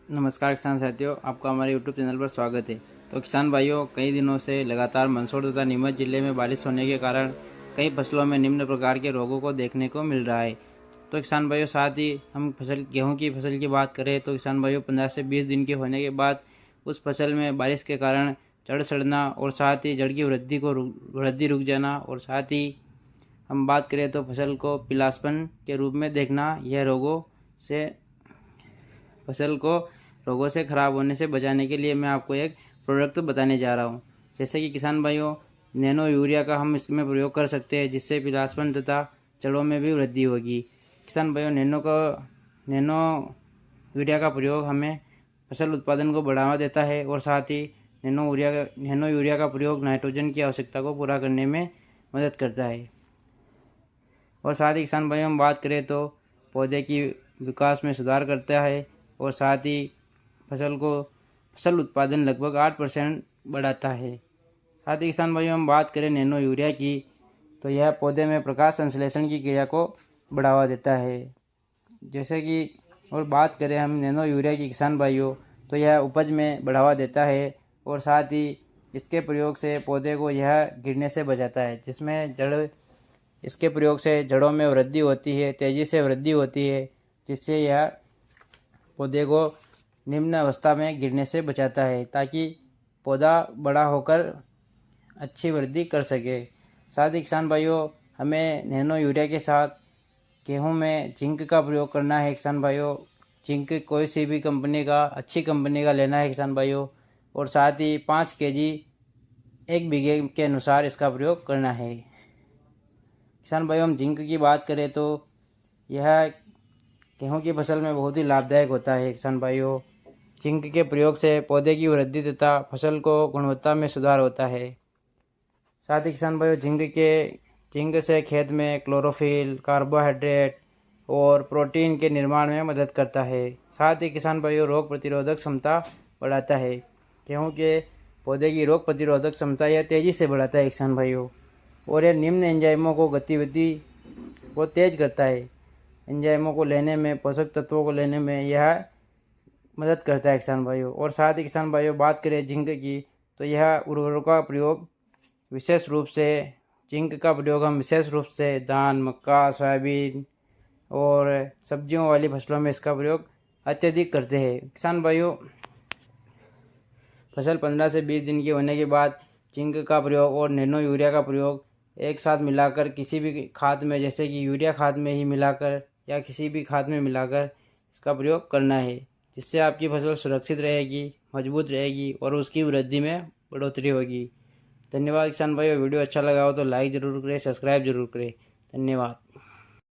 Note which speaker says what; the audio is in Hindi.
Speaker 1: नमस्कार किसान साथियों, आपका हमारे यूट्यूब चैनल पर स्वागत है। तो किसान भाइयों, कई दिनों से लगातार मंदसौर तथा नीमच जिले में बारिश होने के कारण कई फसलों में निम्न प्रकार के रोगों को देखने को मिल रहा है। तो किसान भाइयों, साथ ही हम गेहूं की फसल की बात करें तो किसान भाइयों 15 से 20 दिन के होने के बाद उस फसल में बारिश के कारण जड़ सड़ना और साथ ही जड़ की वृद्धि रुक जाना, और साथ ही हम बात करें तो फसल को पीलापन के रूप में देखना, यह फसल को रोगों से ख़राब होने से बचाने के लिए मैं आपको एक प्रोडक्ट बताने जा रहा हूँ। जैसे कि किसान भाइयों, नैनो यूरिया का हम इसमें प्रयोग कर सकते हैं, जिससे पीलापन तथा जड़ों में भी वृद्धि होगी। किसान भाइयों, नैनो यूरिया का प्रयोग हमें फसल उत्पादन को बढ़ावा देता है, और साथ ही नैनो यूरिया का प्रयोग नाइट्रोजन की आवश्यकता को पूरा करने में मदद करता है। और साथ ही किसान भाइयों, हम बात करें तो पौधे की विकास में सुधार करता है, और साथ ही फसल उत्पादन लगभग 8% बढ़ाता है। साथ ही किसान भाइयों, हम बात करें नैनो यूरिया की, तो यह पौधे में प्रकाश संश्लेषण की क्रिया को बढ़ावा देता है। जैसे कि और बात करें हम नैनो यूरिया की किसान भाइयों, तो यह उपज में बढ़ावा देता है, और साथ ही इसके प्रयोग से पौधे को यह गिरने से बचाता है, इसके प्रयोग से जड़ों में वृद्धि होती है, तेज़ी से वृद्धि होती है, जिससे यह पौधे को निम्न अवस्था में गिरने से बचाता है, ताकि पौधा बड़ा होकर अच्छी वृद्धि कर सके। साथ ही किसान भाइयों, हमें नैनो यूरिया के साथ गेहूं में जिंक का प्रयोग करना है। किसान भाइयों, जिंक कोई सी भी कंपनी का, अच्छी कंपनी का लेना है किसान भाइयों, और साथ ही 5 kg 1 बीघे के अनुसार इसका प्रयोग करना है। किसान भाइयों, हम जिंक की बात करें तो यह गेहूं की फसल में बहुत ही लाभदायक होता है। किसान भाइयों, जिंक के प्रयोग से पौधे की वृद्धि तथा फसल को गुणवत्ता में सुधार होता है। साथ ही किसान भाइयों, जिंक से खेत में क्लोरोफिल, कार्बोहाइड्रेट और प्रोटीन के निर्माण में मदद करता है। साथ ही किसान भाइयों, रोग प्रतिरोधक क्षमता बढ़ाता है। गेहूं के पौधे की रोग प्रतिरोधक क्षमता यह तेज़ी से बढ़ाता है किसान भाइयों, और यह निम्न एंजाइमों को गतिविधि को तेज करता है। एंजाइमों को लेने में, पोषक तत्वों को लेने में यह मदद करता है किसान भाइयों। और साथ ही किसान भाइयों, बात करें जिंक की, तो यह उर्वरकों का प्रयोग विशेष रूप से धान, मक्का, सोयाबीन और सब्जियों वाली फसलों में इसका प्रयोग अत्यधिक करते हैं। किसान भाइयों, फसल 15 से 20 दिन की होने के बाद जिंक का प्रयोग और नैनो यूरिया का प्रयोग एक साथ मिलाकर किसी भी खाद में, जैसे कि यूरिया खाद में ही मिलाकर या किसी भी खाद में मिलाकर इसका प्रयोग करना है, जिससे आपकी फसल सुरक्षित रहेगी, मजबूत रहेगी और उसकी वृद्धि में बढ़ोतरी होगी। धन्यवाद किसान भाइयों। वीडियो अच्छा लगा हो तो लाइक ज़रूर करें, सब्सक्राइब जरूर करें। धन्यवाद।